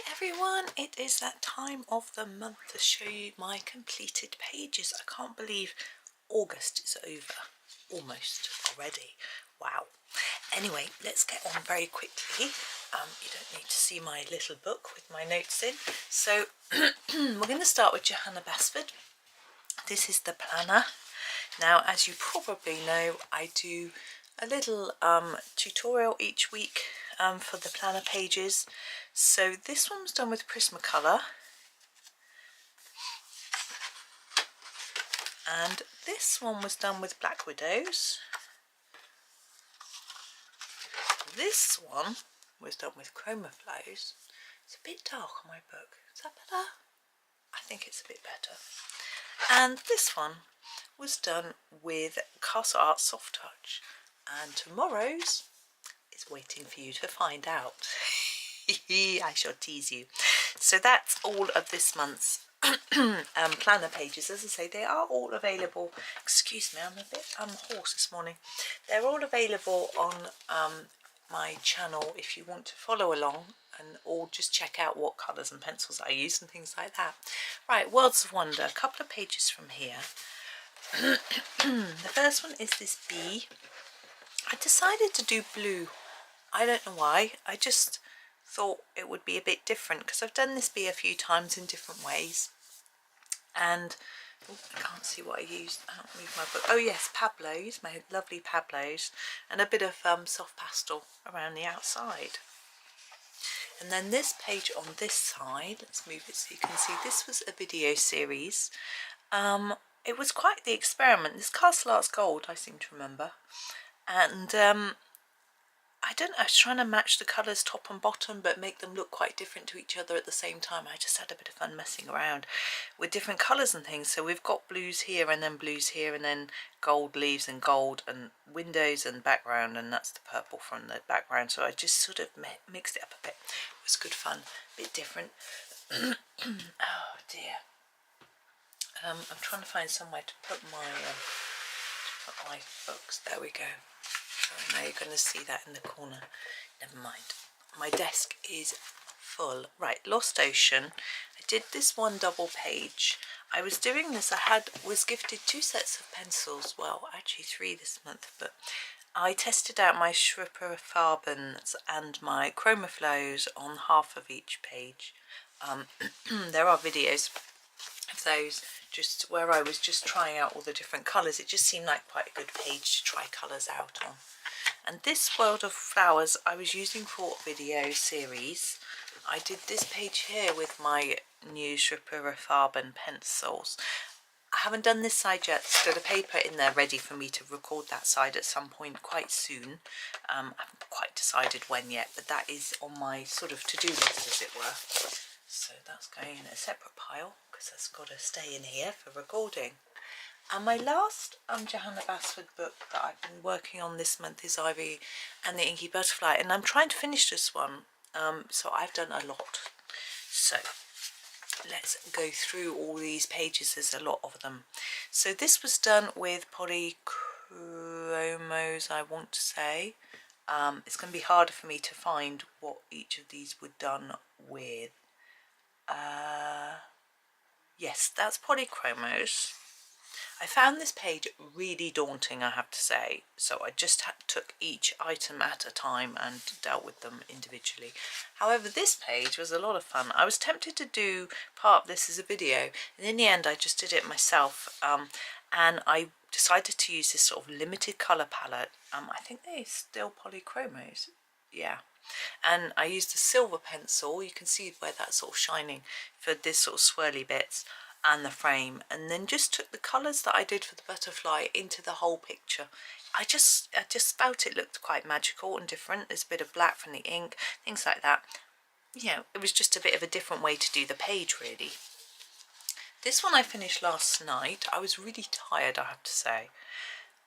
Hi everyone, it is that time of the month to show you my completed pages. I can't believe August is over, almost already. Wow. Anyway, let's get on very quickly. You don't need to see my little book with my notes in. So we're going to start with Johanna Basford. This is the planner. Now, as you probably know, I do a little tutorial each week for the planner pages. So this one was done with Prismacolor, and this one was done with Black Widows. This one was done with Chroma Flows. It's a bit dark on my book. Is that better? I think it's a bit better. And this one was done with Castle Art Soft Touch. And tomorrow's is waiting for you to find out. I shall tease you. So that's all of this month's planner pages. As I say, they are all available. Excuse me, I'm a bit hoarse this morning. They're all available on my channel if you want to follow along, and or just check out what colours and pencils I use and things like that. Right, Worlds of Wonder, a couple of pages from here. The first one is this bee. I decided to do blue. I don't know why, I just thought it would be a bit different because I've done this bee a few times in different ways. And I can't see what I used. I don't move my book. Oh yes, Pablos, my lovely Pablos, and a bit of soft pastel around the outside. And then this page on this side, let's move it so you can see, this was a video series. It was quite the experiment. This Castle Arts Gold, I seem to remember. And I was trying to match the colours top and bottom but make them look quite different to each other at the same time. I just had a bit of fun messing around with different colours and things. So we've got blues here and then blues here and then gold leaves and gold and windows and background, and that's the purple from the background. So I just sort of mixed it up a bit. It was good fun, a bit different. Oh dear. I'm trying to find somewhere to put my books. There we go. So now you're going to see that in the corner. Never mind. My desk is full. Right, Lost Ocean. I did this one double page. I was doing this. was gifted 2 sets of pencils. Well, actually 3 this month, but I tested out my Farben and my Chroma Flows on half of each page. There are videos of those, just where I was just trying out all the different colours. It just seemed like quite a good page to try colours out on. And this World of Flowers I was using for video series. I did this page here with my new Farben pencils. I haven't done this side yet. There's got a paper in there ready for me to record that side at some point quite soon. I haven't quite decided when yet, but that is on my sort of to-do list, as it were. So that's going in a separate pile because that's got to stay in here for recording. And my last Johanna Basford book that I've been working on this month is Ivy and the Inky Butterfly, and I'm trying to finish this one. So I've done a lot. So let's go through all these pages. There's a lot of them. So this was done with polychromos, I want to say. It's going to be harder for me to find what each of these were done with. Yes, that's polychromos. I found this page really daunting, I have to say, so I just took each item at a time and dealt with them individually. However, this page was a lot of fun. I was tempted to do part of this as a video, and in the end I just did it myself, and I decided to use this sort of limited colour palette. I think they're still polychromos, yeah. And I used a silver pencil, you can see where that's sort of shining, for this sort of swirly bits and the frame, and then just took the colours that I did for the butterfly into the whole picture. I just felt it looked quite magical and different. There's a bit of black from the ink, things like that. You know, it was just a bit of a different way to do the page, really. This one I finished last night. I was really tired, I have to say.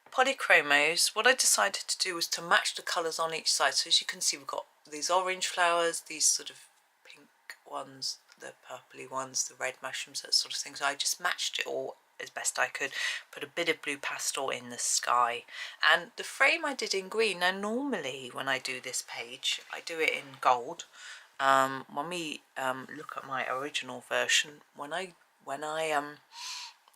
Polychromos, what I decided to do was to match the colours on each side. So as you can see, we've got these orange flowers, these sort of pink ones, the purpley ones, the red mushrooms, that sort of thing. So I just matched it all as best I could, put a bit of blue pastel in the sky, and the frame I did in green. Now normally when I do this page I do it in gold, when we look at my original version, when I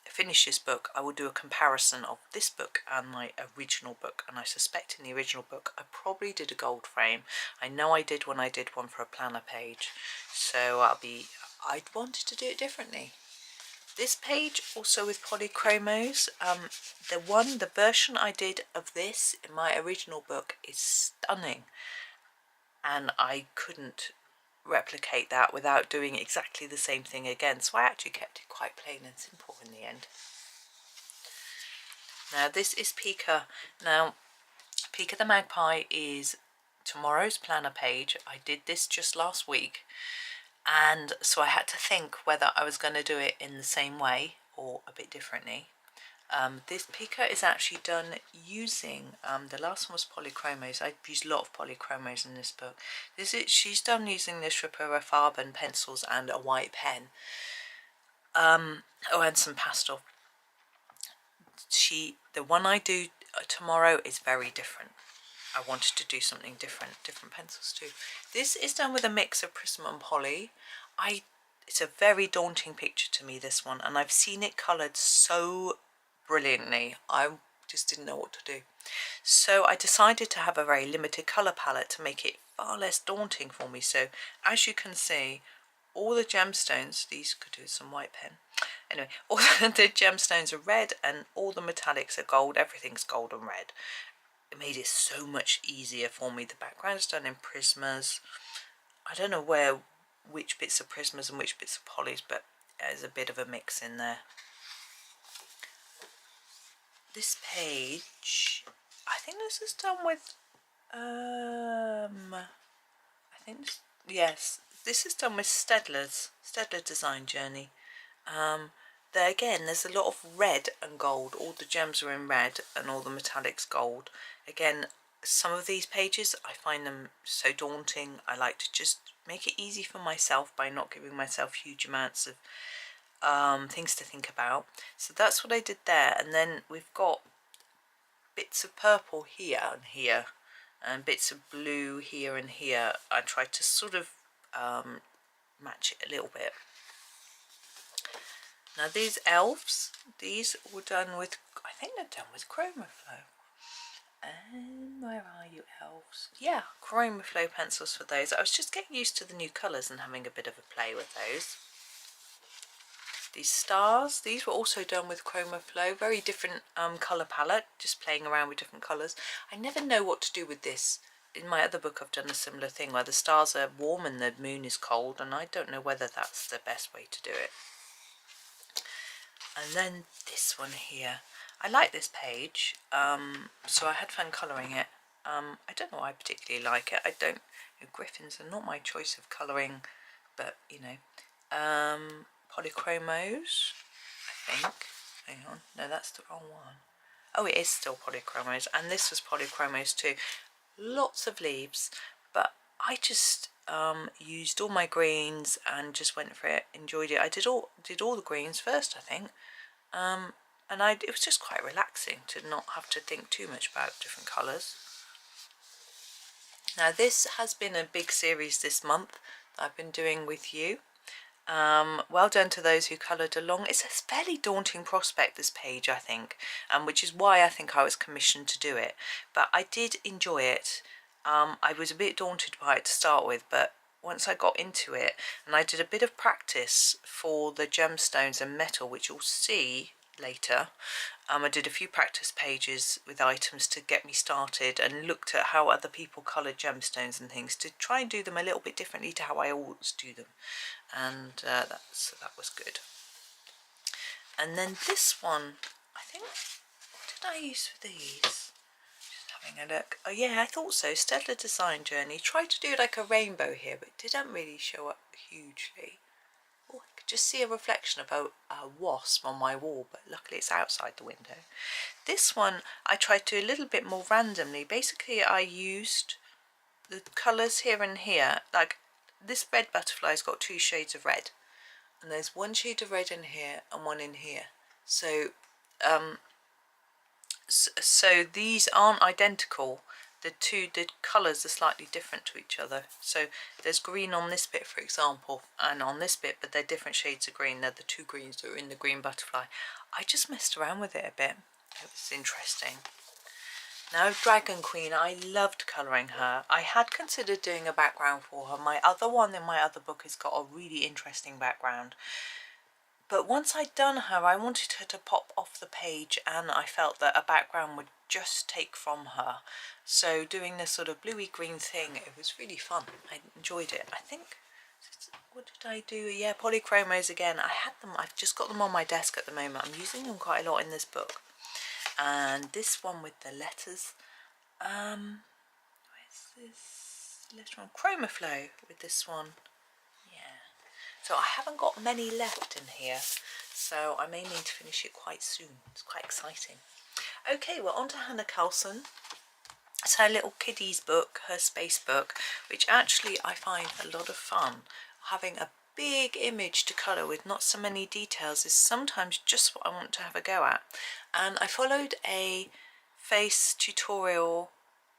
finish this book, I will do a comparison of this book and my original book, and I suspect in the original book I probably did a gold frame. I know I did when I did one for a planner page, so I wanted to do it differently. This page also with polychromos. The version I did of this in my original book is stunning, and I couldn't replicate that without doing exactly the same thing again, so I actually kept it quite plain and simple in the end. Now this is Pika. Now Pika the Magpie is tomorrow's planner page. I did this just last week, and so I had to think whether I was going to do it in the same way or a bit differently. This Pika is actually done using, the last one was polychromos. I used a lot of polychromos in this book. She's done using this Ripura Farben pencils and a white pen. And some pastel. The one I do tomorrow is very different. I wanted to do something different pencils too. This is done with a mix of Prism and Poly. It's a very daunting picture to me, this one, and I've seen it coloured so brilliantly. I just didn't know what to do. So I decided to have a very limited colour palette to make it far less daunting for me. So as you can see, all the gemstones, these could do with some white pen. Anyway, all the gemstones are red and all the metallics are gold. Everything's gold and red. It made it so much easier for me. The background is done in Prismas. I don't know which bits are Prismas and which bits are Polys, but there's a bit of a mix in there. This page, I think this is done with, yes, this is done with Stedler Design Journey. There again, there's a lot of red and gold. All the gems are in red and all the metallics gold. Again, some of these pages, I find them so daunting. I like to just make it easy for myself by not giving myself huge amounts of things to think about. So that's what I did there. And then we've got bits of purple here and here, and bits of blue here and here. I tried to sort of match it a little bit. Now these elves, these were done with, I think they're done with Chromaflow. And where are you, elves? Yeah, Chromaflow pencils for those. I was just getting used to the new colours and having a bit of a play with those. These stars, these were also done with Chromaflow. Very different colour palette, just playing around with different colours. I never know what to do with this. In my other book I've done a similar thing where the stars are warm and the moon is cold, and I don't know whether that's the best way to do it. And then this one here. I like this page, so I had fun colouring it. I don't know why I particularly like it. Griffins are not my choice of colouring, but you know. Polychromos, I think. Hang on, no, that's the wrong one. Oh, it is still polychromos, and this was polychromos too. Lots of leaves, but I just used all my greens and just went for it, enjoyed it. I did all the greens first, I think, and it was just quite relaxing to not have to think too much about different colours. Now this has been a big series this month that I've been doing with you. Well done to those who coloured along. It's a fairly daunting prospect, this page, I think, which is why I think I was commissioned to do it, but I did enjoy it. I was a bit daunted by it to start with, but once I got into it, and I did a bit of practice for the gemstones and metal, which you'll see later. I did a few practice pages with items to get me started and looked at how other people coloured gemstones and things to try and do them a little bit differently to how I always do them, and that was good. And then this one, I think, what did I use for these? Just having a look. Oh yeah, I thought so. Stedler Design Journey. Tried to do like a rainbow here, but it didn't really show up hugely. Oh, I could just see a reflection of a wasp on my wall, but luckily it's outside the window. This one I tried to do a little bit more randomly. Basically I used the colours here and here. Like this red butterfly's got 2 shades of red, and there's 1 shade of red in here and 1 in here. So so these aren't identical. the colours are slightly different to each other. So there's green on this bit, for example, and on this bit, but they're different shades of green. They're the two greens that are in the green butterfly. I just messed around with it a bit. It was interesting. Now, Dragon Queen, I loved colouring her. I had considered doing a background for her. My other one in my other book has got a really interesting background. But once I'd done her, I wanted her to pop off the page, and I felt that a background would just take from her. So doing this sort of bluey green thing, it was really fun. I enjoyed it. I think, what did I do? Yeah, polychromos again. I had them, I've just got them on my desk at the moment. I'm using them quite a lot in this book. And this one with the letters, where's this letter on? Chromaflow with this one. Yeah. So I haven't got many left in here, so I may need to finish it quite soon. It's quite exciting. Okay, well, on to Hanna Karlzon. It's her little kiddies book, her space book, which actually I find a lot of fun. Having a big image to colour with not so many details is sometimes just what I want to have a go at. And I followed a face tutorial,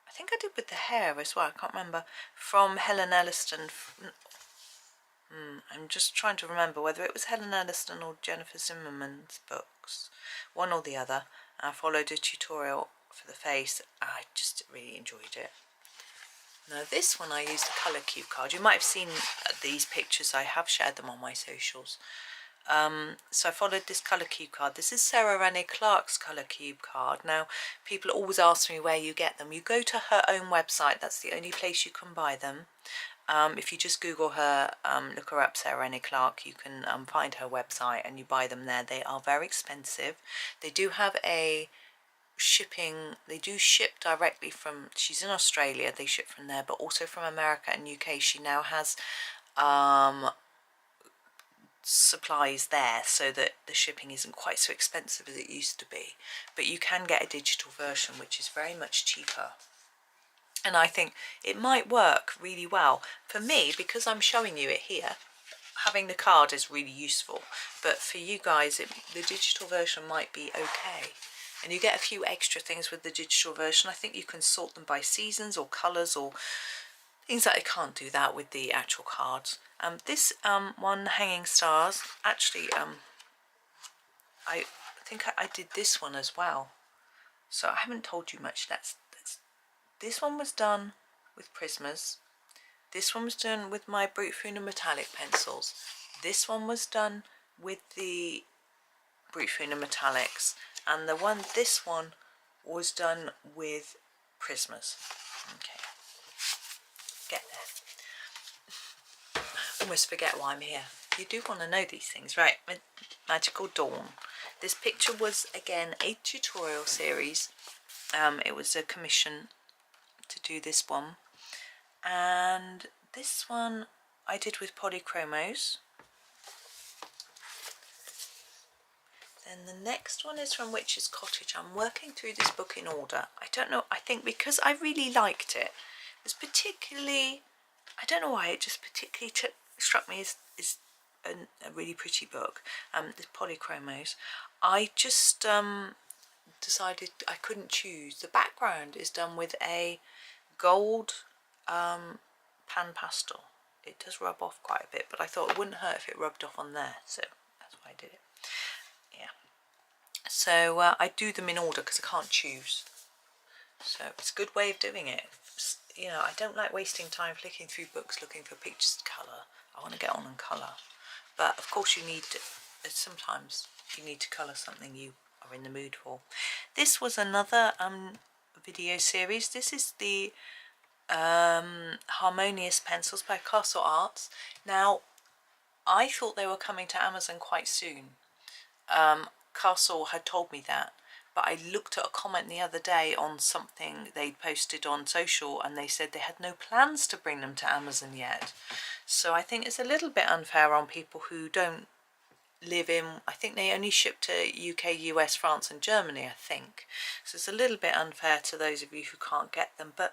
I think I did with the hair as well, I can't remember, from Helen Elliston. I'm just trying to remember whether it was Helen Elliston or Jennifer Zimmerman's books, one or the other. I followed a tutorial for the face. I just really enjoyed it. Now this one I used a colour cube card. You might have seen these pictures, I have shared them on my socials. So I followed this colour cube card. This is Sarah Renee Clark's colour cube card. Now people always ask me where you get them. You go to her own website, that's the only place you can buy them. If you just Google her, look her up, Sarah Renee Clark, you can find her website and you buy them there. They are very expensive. They do have a shipping, they do ship directly from, she's in Australia, they ship from there, but also from America and UK. She now has supplies there so that the shipping isn't quite so expensive as it used to be, but you can get a digital version which is very much cheaper, and I think it might work really well for me because I'm showing you it here. Having the card is really useful, but for you guys the digital version might be okay. And you get a few extra things with the digital version. I think you can sort them by seasons or colours or things that I can't do that with the actual cards. This one, Hanging Stars, actually I think I did this one as well. So I haven't told you much. This one was done with Prismas. This one was done with my Brute Funa metallic pencils. This one was done with the Brute Funa metallics. And this one was done with Prismas. Okay, get there. Almost forget why I'm here. You do want to know these things, right? Magical Dawn. This picture was again a tutorial series. It was a commission to do this one, and this one I did with polychromos. Then the next one is from Witch's Cottage. I'm working through this book in order. I don't know, I think because I really liked it. It's particularly, I don't know why, it just particularly struck me as a really pretty book. The polychromos. I just decided I couldn't choose. The background is done with a gold pan pastel. It does rub off quite a bit, but I thought it wouldn't hurt if it rubbed off on there, so that's why I did it. Yeah, so I do them in order because I can't choose, so it's a good way of doing it. You know, I don't like wasting time flicking through books looking for pictures to colour. I want to get on and colour, but of course you need to, sometimes you need to colour something you are in the mood for. This was another video series. This is the Harmonious pencils by Castle Arts. Now I thought they were coming to Amazon quite soon. Castle had told me that, but I looked at a comment the other day on something they posted on social and they said they had no plans to bring them to Amazon yet. So I think it's a little bit unfair on people who don't live in, I think they only ship to UK, US, France and Germany, I think. So it's a little bit unfair to those of you who can't get them, but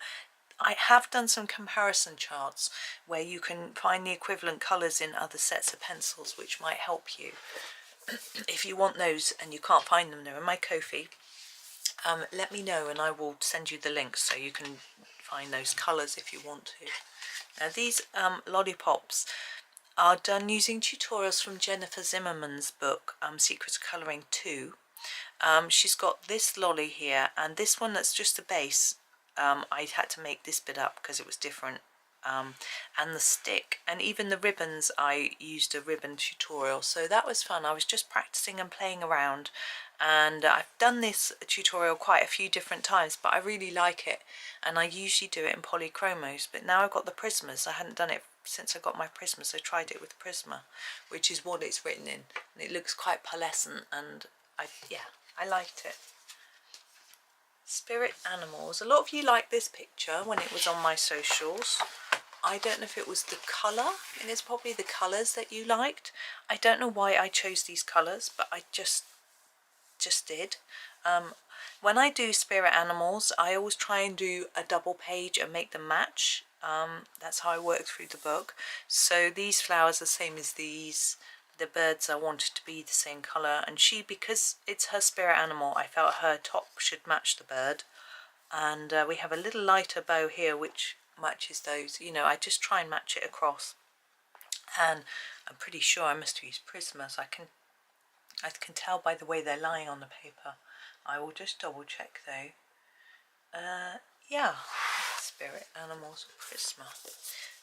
I have done some comparison charts where you can find the equivalent colours in other sets of pencils, which might help you. If you want those and you can't find them, they're in my Ko-fi. let me know and I will send you the links so you can find those colours if you want to. Now these lollipops are done using tutorials from Jennifer Zimmerman's book, Secrets of Colouring 2. She's got this lolly here, and this one that's just a base, I had to make this bit up because it was different. And the stick and even the ribbons, I used a ribbon tutorial, so that was fun. I was just practicing and playing around, and I've done this tutorial quite a few different times, but I really like it, and I usually do it in polychromos, but now I've got the Prismas. I hadn't done it since I got my Prisma, so I tried it with Prisma, which is what it's written in, and it looks quite pearlescent, and I liked it. Spirit animals. A lot of you liked this picture when it was on my socials. I don't know if it was the colour, and it's probably the colours that you liked. I don't know why I chose these colours, but I just did. When I do spirit animals, I always try and do a double page and make them match. That's how I work through the book. So these flowers are the same as these. The birds I wanted to be the same colour, and she, because it's her spirit animal, I felt her top should match the bird. And we have a little lighter bow here which matches those. You know, I just try and match it across, and I'm pretty sure I must use Prisma, so I can tell by the way they're lying on the paper. I will just double check though. Yeah, spirit animals Prisma.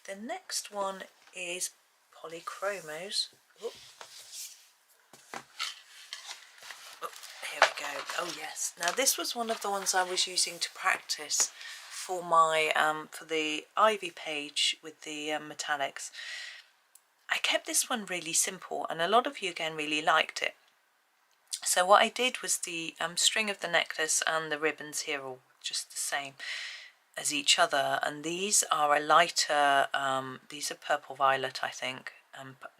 The next one is polychromos. Oh, here we go. Oh yes. Now this was one of the ones I was using to practice for my for the Ivy page with the metallics. I kept this one really simple, and a lot of you again really liked it. So what I did was the string of the necklace and the ribbons here are just the same as each other, and these are a lighter, these are purple violet I think,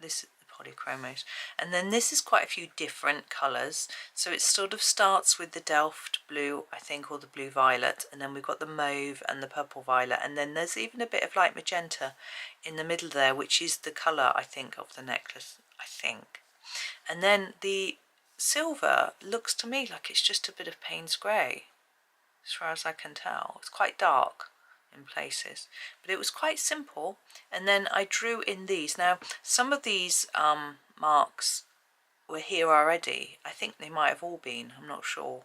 this is the polychromos, and then this is quite a few different colours. So it sort of starts with the Delft blue I think, or the blue violet, and then we've got the mauve and the purple violet, and then there's even a bit of light magenta in the middle there, which is the colour I think of the necklace, I think. And then the silver looks to me like it's just a bit of Payne's grey, as far as I can tell. It's quite dark in places, but it was quite simple. And then I drew in these. Now some of these marks were here already. I think they might have all been, I'm not sure.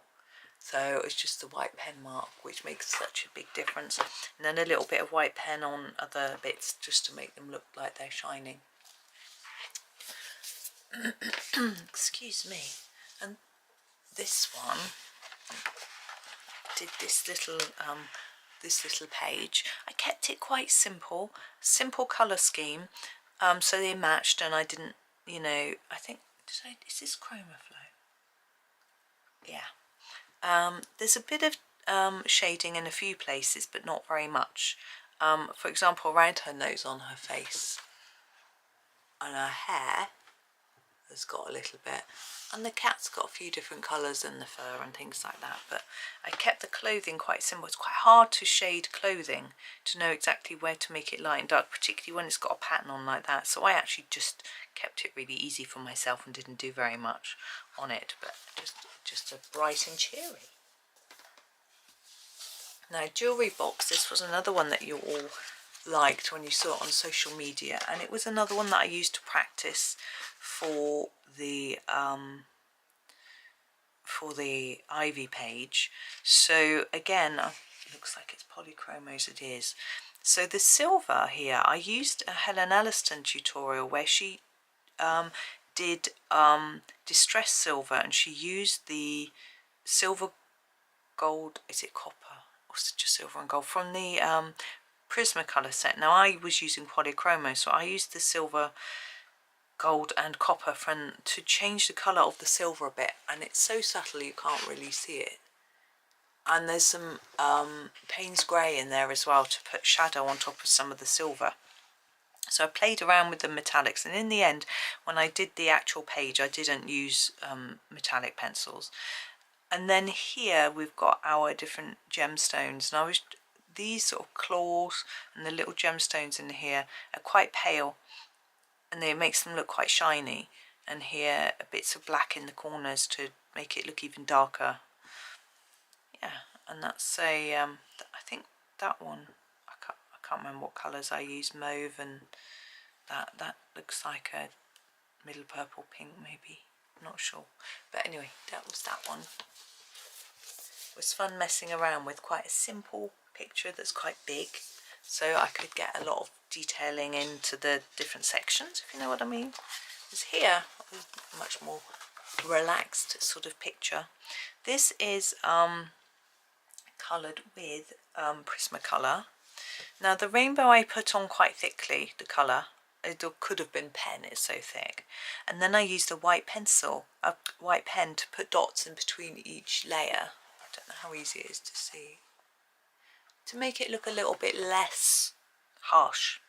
So it's just the white pen mark which makes such a big difference, and then a little bit of white pen on other bits just to make them look like they're shining. Excuse me. And this one did this little page. I kept it quite simple colour scheme, so they matched, and I didn't, you know, I think, is this chroma flow? Yeah. There's a bit of shading in a few places, but not very much. For example, around her nose, on her face, and her hair has got a little bit, and the cat's got a few different colours in the fur and things like that. But I kept the clothing quite simple. It's quite hard to shade clothing to know exactly where to make it light and dark, particularly when it's got a pattern on like that. So I actually just kept it really easy for myself and didn't do very much on it, but just a bright and cheery. Now jewellery box, this was another one that you all liked when you saw it on social media, and it was another one that I used to practice for the Ivy page. So again, it looks like it's polychromos, it is. So the silver here, I used a Helen Elliston tutorial where she did distress silver, and she used the silver gold, is it copper or is it just silver and gold, from the Prismacolor set. Now I was using polychromo, so I used the silver, gold and copper to change the colour of the silver a bit, and it's so subtle you can't really see it. And there's some Payne's grey in there as well to put shadow on top of some of the silver. So I played around with the metallics, and in the end when I did the actual page I didn't use metallic pencils. And then here we've got our different gemstones, and these sort of claws and the little gemstones in here are quite pale, and it makes them look quite shiny, and here bits of black in the corners to make it look even darker. and that's a I think that one, I can't remember what colours I used, mauve, and that looks like a middle purple pink maybe, not sure, but anyway, that was that one. It was fun messing around with quite a simple picture that's quite big, so I could get a lot of detailing into the different sections, if you know what I mean. Because here, a much more relaxed sort of picture. This is coloured with Prismacolor. Now the rainbow I put on quite thickly, the colour. It could have been pen, it's so thick. And then I used a white pencil, a white pen, to put dots in between each layer. I don't know how easy it is to see. To make it look a little bit less harsh.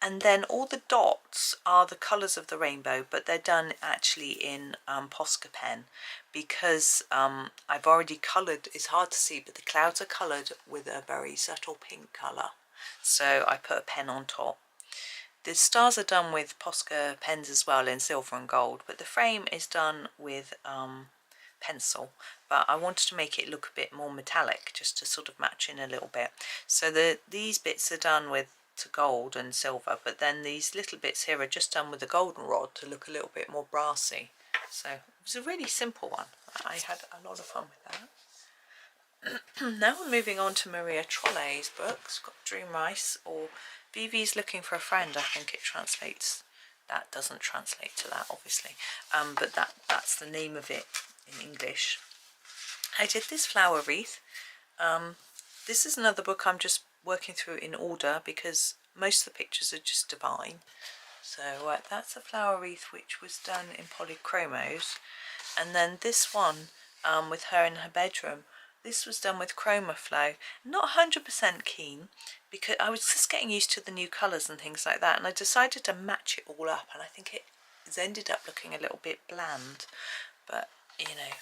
And then all the dots are the colours of the rainbow, but they're done actually in Posca pen, because I've already coloured, it's hard to see, but the clouds are coloured with a very subtle pink colour. So I put a pen on top. The stars are done with Posca pens as well, in silver and gold, but the frame is done with pencil. But I wanted to make it look a bit more metallic, just to sort of match in a little bit. So these bits are done with to gold and silver, but then these little bits here are just done with a golden rod to look a little bit more brassy. So it was a really simple one. I had a lot of fun with that. Now we're moving on to Maria Trolle's books. Got Dream Rice, or Vivi's Looking for a Friend, I think it translates. That doesn't translate to that, obviously, but that's the name of it in English. I did this flower wreath. This is another book I'm just working through in order, because most of the pictures are just divine. So that's a flower wreath which was done in polychromos, and then this one with her in her bedroom, this was done with chroma flow. Not 100% keen, because I was just getting used to the new colours and things like that, and I decided to match it all up, and I think it's ended up looking a little bit bland, but you know,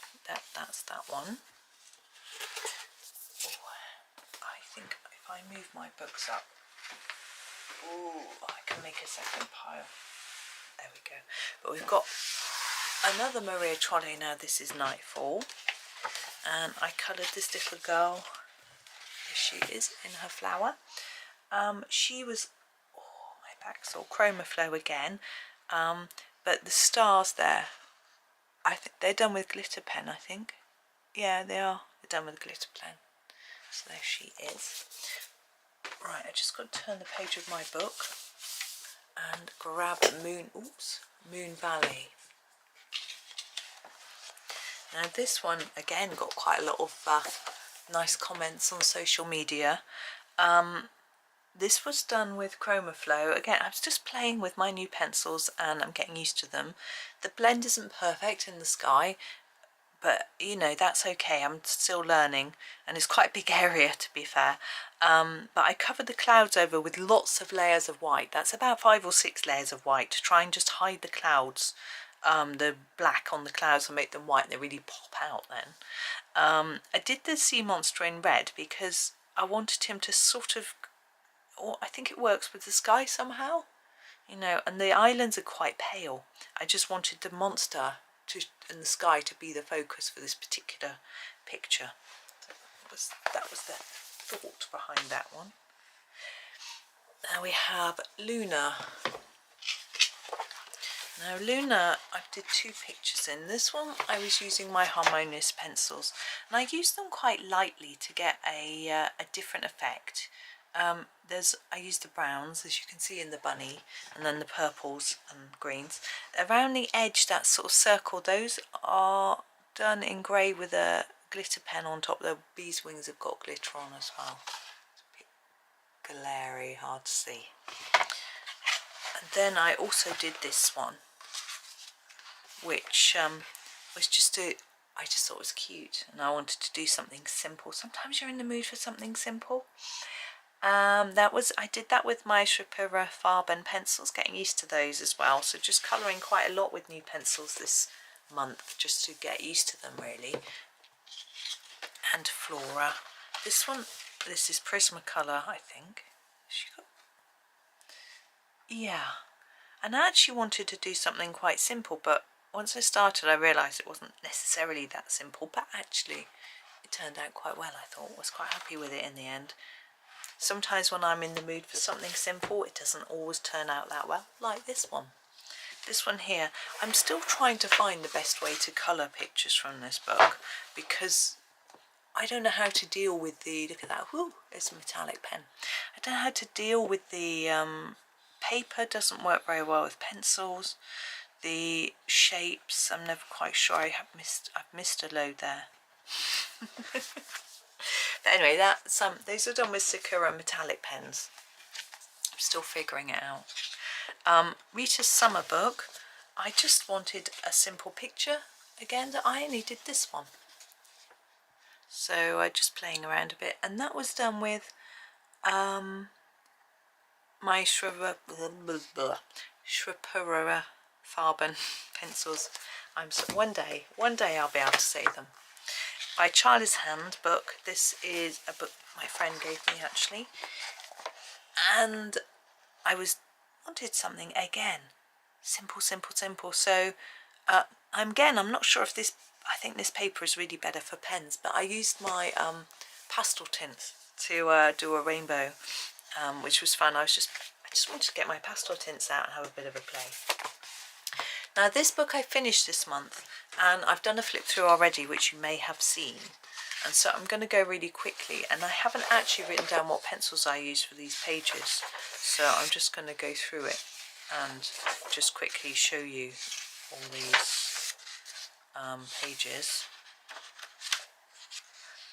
that's that one. I think if I move my books up, I can make a second pile. There we go. But we've got another Maria Trolle now. This is Nightfall, and I coloured this little girl. Here she is in her flower. She was, my back's all chroma flow again, but the stars there, I think they're done with glitter pen, I think. Yeah, they are. They're done with glitter pen. So there she is. Right, I just got to turn the page of my book and grab Moon Valley. Now this one again got quite a lot of nice comments on social media. This was done with chroma flow. Again, I was just playing with my new pencils and I'm getting used to them. The blend isn't perfect in the sky, but you know, that's okay. I'm still learning, and it's quite a big area, to be fair. But I covered the clouds over with lots of layers of white. That's about 5 or 6 layers of white, to try and just hide the clouds, the black on the clouds, and make them white. They really pop out then. I did the sea monster in red because I wanted him to sort of, or I think it works with the sky somehow, you know, and the islands are quite pale. I just wanted the monster in the sky to be the focus for this particular picture. So that was the thought behind that one. Now we have Luna. Now Luna, I did 2 pictures in. This one I was using my Harmonious pencils, and I used them quite lightly to get a different effect. I used the browns, as you can see in the bunny, and then the purples and greens. Around the edge, that sort of circle, those are done in grey with a glitter pen on top. The bees' wings have got glitter on as well. It's a bit glary, hard to see. And then I also did this one, which was just I just thought it was cute, and I wanted to do something simple. Sometimes you're in the mood for something simple. I did that with my Schapira Farben pencils, getting used to those as well. So just colouring quite a lot with new pencils this month, just to get used to them really. And Flora. This is Prismacolor, I think. Yeah. And I actually wanted to do something quite simple, but once I started I realised it wasn't necessarily that simple, but actually it turned out quite well, I thought. Was quite happy with it in the end. Sometimes when I'm in the mood for something simple, it doesn't always turn out that well, like this one. This one here, I'm still trying to find the best way to colour pictures from this book, because I don't know how to deal with the, look at that, whoo, it's a metallic pen. I don't know how to deal with the paper, doesn't work very well with pencils. The shapes, I'm never quite sure. I've missed a load there. But anyway, that's those are done with Sakura metallic pens. I'm still figuring it out. Rita's summer book. I just wanted a simple picture again. That I only did this one, so I'm just playing around a bit, and that was done with my Shripura Farben pencils. One day I'll be able to say them. By Charlie's Hand book. This is a book my friend gave me actually, and I wanted something again simple. So I'm not sure if this, I think this paper is really better for pens, but I used my pastel tints to do a rainbow, which was fun. I just wanted to get my pastel tints out and have a bit of a play. Now this book I finished this month, and I've done a flip through already, which you may have seen, and so I'm going to go really quickly, and I haven't actually written down what pencils I use for these pages, so I'm just going to go through it and just quickly show you all these pages.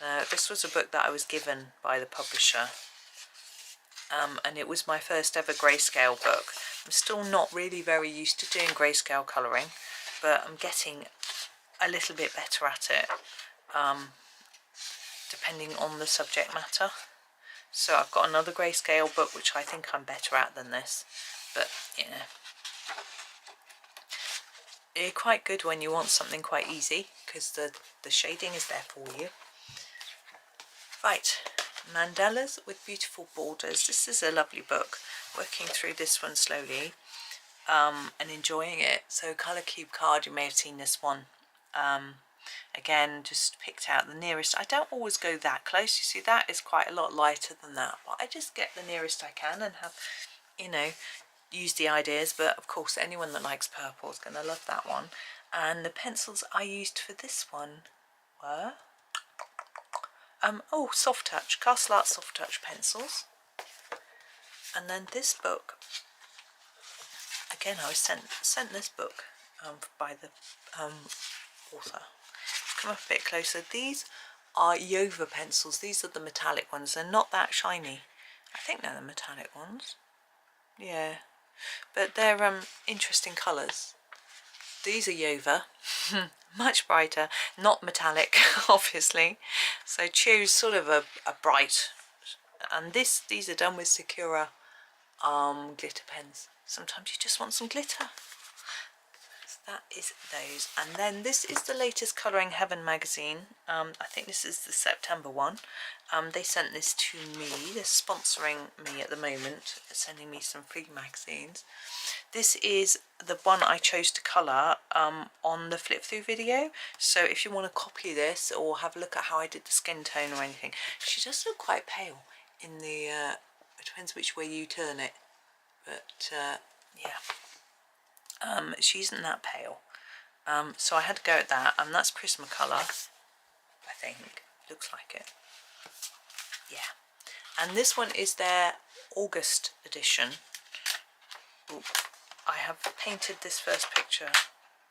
Now this was a book that I was given by the publisher, and it was my first ever Grayscale book. I'm still not really very used to doing Grayscale colouring, but I'm getting a little bit better at it, depending on the subject matter. So I've got another Grayscale book which I think I'm better at than this, but you know, it's quite good when you want something quite easy, because the shading is there for you. Right, Mandalas with Beautiful Borders. This is a lovely book. Working through this one slowly and enjoying it. So Colour Cube card, you may have seen this one. Again, just picked out the nearest. I don't always go that close. You see, that is quite a lot lighter than that, but I just get the nearest I can and have, you know, use the ideas. But of course, anyone that likes purple is going to love that one. And the pencils I used for this one were Soft Touch, Castle Art Soft Touch pencils. And then this book, again, I was sent this book by the author. Come up a bit closer. These are Yova pencils. These are the metallic ones. They're not that shiny. I think they're the metallic ones. Yeah, but they're interesting colours. These are Yova, much brighter, not metallic, obviously. So choose sort of a bright. And these are done with Sakura glitter pens. Sometimes you just want some glitter. So that is those. And then this is the latest Colouring Heaven magazine. I think this is the September one. They sent this to me. They're sponsoring me at the moment, sending me some free magazines. This is the one I chose to colour on the flip through video. So if you want to copy this or have a look at how I did the skin tone or anything. She does look quite pale in the, it depends which way you turn it. But yeah, she isn't that pale. So I had to go at that, and that's Prismacolor, I think. Looks like it. Yeah. And this one is their August edition. Ooh, I have painted this first picture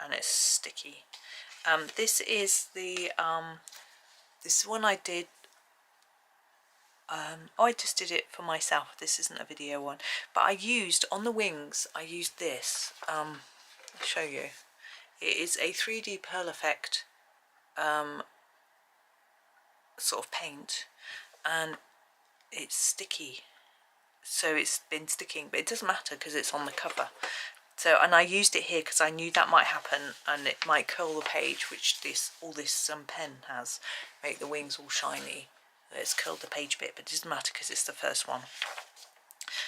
and it's sticky. This is the this one I did. I just did it for myself. This isn't a video one, but I used on the wings. I used this. I'll show you. It is a 3D Pearl Effect sort of paint, and it's sticky. So it's been sticking, but it doesn't matter because it's on the cover. So, and I used it here because I knew that might happen and it might curl the page, which all this pen has, make the wings all shiny. It's curled the page a bit, but it doesn't matter because it's the first one.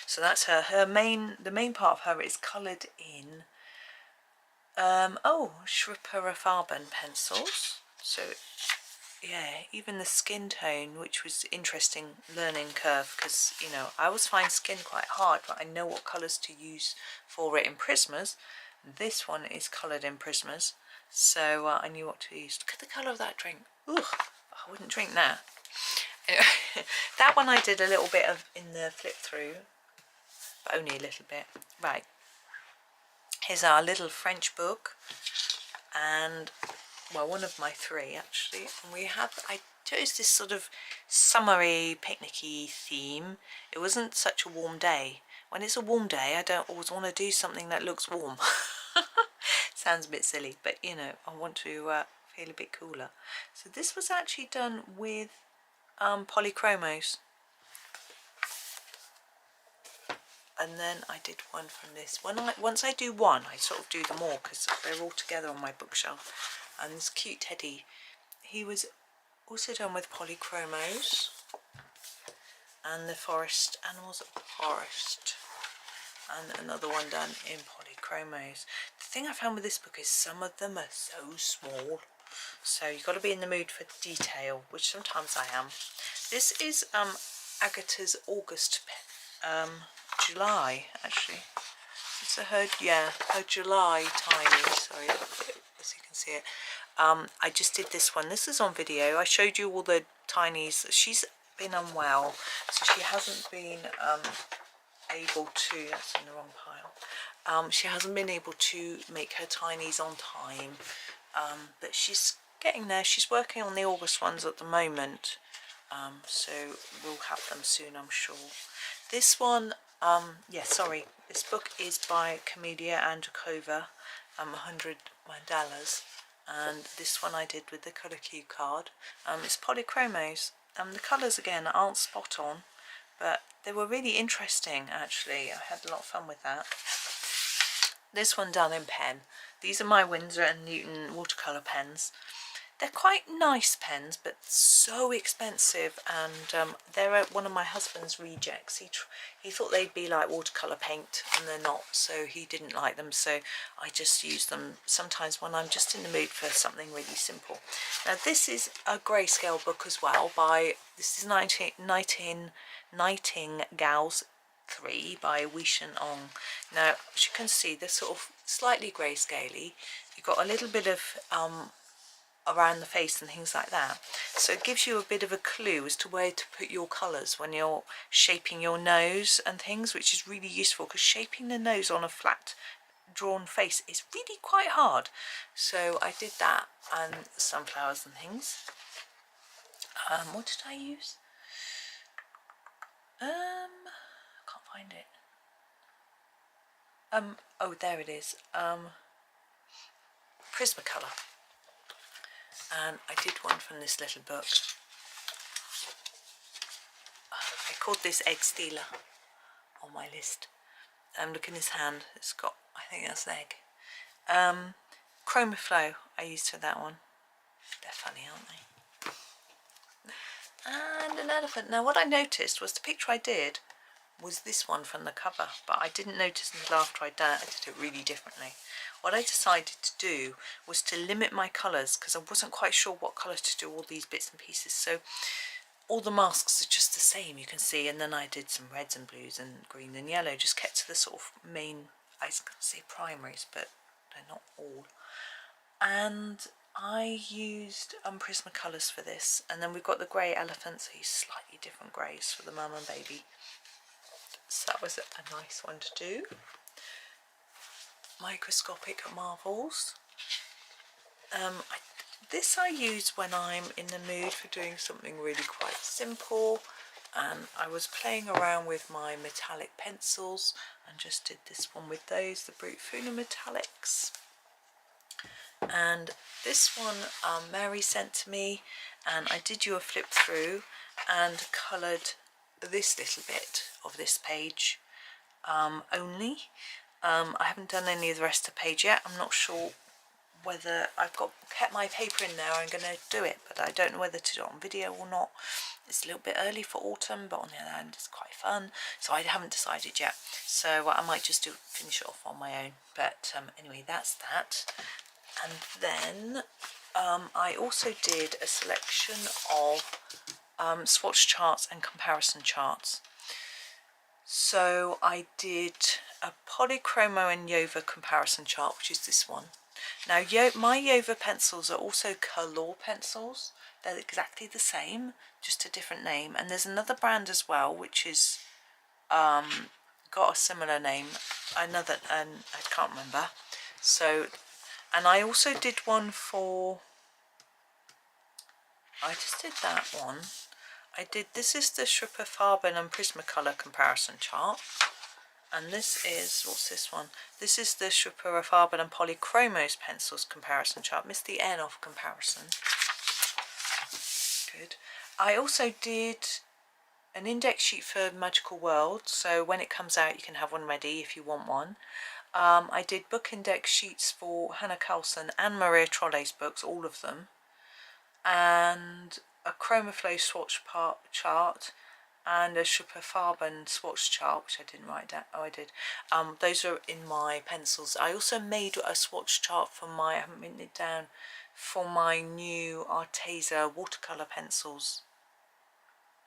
So that's her. The main part of her is coloured in Shripura Farben pencils. So yeah, even the skin tone, which was interesting learning curve, because, you know, I always find skin quite hard, but I know what colours to use for it in Prismas. This one is coloured in Prismas, so I knew what to use. Look at the colour of that drink. Ugh, I wouldn't drink that. Anyway, that one I did a little bit of in the flip through, but only a little bit. Right, here's our little French book, and well, one of my three actually, and I chose this sort of summery, picnicky theme. It wasn't such a warm day. When it's a warm day, I don't always want to do something that looks warm. Sounds a bit silly, but you know, I want to feel a bit cooler. So this was actually done with polychromos. And then I did one from this. Once I do one, I sort of do them all because they're all together on my bookshelf. And this cute teddy, he was also done with polychromos, and the forest animals of the forest, and another one done in polychromos. The thing I found with this book is some of them are so small, so you've got to be in the mood for detail, which sometimes I am. This is Agatha's August, July actually. It's her July tiny. Sorry, as you can see it. I just did this one. This is on video. I showed you all the tinies. She's been unwell, so she hasn't been able to, that's in the wrong pile, she hasn't been able to make her tinies on time, but she's getting there. She's working on the August ones at the moment, so we'll have them soon, I'm sure. This one, this book is by Camellia Andrakova, 100 Mandalas, and this one I did with the colour cue card. It's polychromos. The colours again aren't spot on, but they were really interesting actually. I had a lot of fun with that. This one done in pen. These are my Winsor and Newton watercolour pens. They're quite nice pens, but so expensive, and they're one of my husband's rejects. He thought they'd be like watercolour paint, and they're not, so he didn't like them, so I just use them sometimes when I'm just in the mood for something really simple. Now this is a Grayscale book as well, this is Nightingales 3 by Weishan Ong. Now, as you can see, they're sort of slightly grayscaley. You've got a little bit of around the face and things like that, so it gives you a bit of a clue as to where to put your colours when you're shaping your nose and things, which is really useful, because shaping the nose on a flat drawn face is really quite hard. So I did that, and sunflowers and things. What did I use? I can't find it. Oh, there it is. Prismacolor. And I did one from this little book. I called this Egg Stealer on my list. Look in his hand, it's got, I think that's an egg. Chromaflow I used for that one. They're funny, aren't they? And an elephant. Now what I noticed was the picture I did was this one from the cover, but I didn't notice until after I'd done it. I did it really differently. What I decided to do was to limit my colours, because I wasn't quite sure what colour to do all these bits and pieces. So all the masks are just the same, you can see, and then I did some reds and blues and green and yellow, just kept to the sort of main, I was going to say primaries, but they're not all. And I used Prismacolors for this, and then we've got the grey elephants, these slightly different greys for the mum and baby. So that was a nice one to do. Microscopic Marvels. This I use when I'm in the mood for doing something really quite simple, and I was playing around with my metallic pencils and just did this one with those, the Brute Funa Metallics. And this one Mary sent to me, and I did you a flip through and coloured this little bit of this page only. I haven't done any of the rest of the page yet. I'm not sure whether I've kept my paper in there. I'm going to do it, but I don't know whether to do it on video or not. It's a little bit early for autumn, but on the other hand it's quite fun, so I haven't decided yet. So I might just finish it off on my own, but anyway, that's that. And then I also did a selection of swatch charts and comparison charts. So I did a Polychromo and Yova comparison chart, which is this one. Now my Yova pencils are also Karlzon pencils. They're exactly the same, just a different name. And there's another brand as well, which is got a similar name, and I can't remember. So, and I also did one for, I just did that one. This is the Farben and Prismacolor comparison chart. And this is, what's this one? This is the Farben and Polychromos pencils comparison chart. Missed the N off comparison. Good. I also did an index sheet for Magical World, so when it comes out you can have one ready if you want one. I did book index sheets for Hanna Karlzon and Maria Trolle's books, all of them, and a ChromaFlow swatch chart and a Farben swatch chart, which I didn't write down. Oh, I did. Those are in my pencils. I also made a swatch chart for I haven't written it down, for my new Arteza watercolour pencils.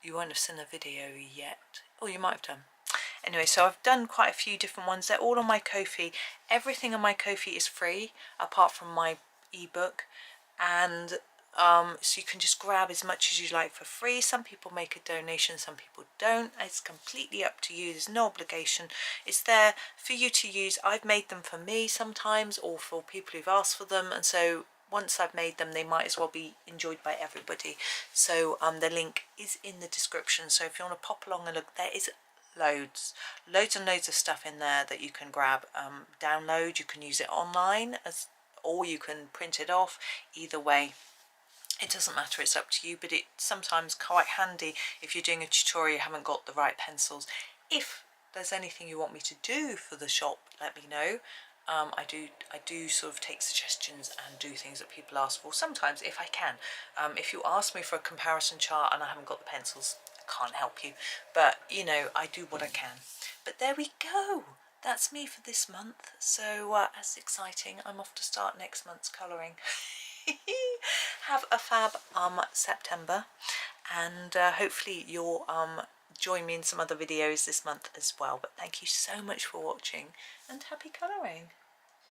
You won't have seen a video yet. Oh, you might have done. Anyway, so I've done quite a few different ones. They're all on my Ko-fi. Everything on my Ko-fi is free, apart from my ebook. And so you can just grab as much as you like for free. Some people make a donation, some people don't. It's completely up to you. There's no obligation. It's there for you to use. I've made them for me sometimes, or for people who've asked for them. And so once I've made them, they might as well be enjoyed by everybody. So the link is in the description. So if you want to pop along and look, there is loads and loads of stuff in there that you can grab, download. You can use it online, or you can print it off. Either way, it doesn't matter, it's up to you, but it's sometimes quite handy if you're doing a tutorial, you haven't got the right pencils. If there's anything you want me to do for the shop, let me know. I do sort of take suggestions and do things that people ask for, sometimes if I can. If you ask me for a comparison chart and I haven't got the pencils, I can't help you, but you know, I do what I can. But there we go, that's me for this month. So that's exciting. I'm off to start next month's colouring. Have a fab September, and hopefully you'll join me in some other videos this month as well. But thank you so much for watching, and happy colouring.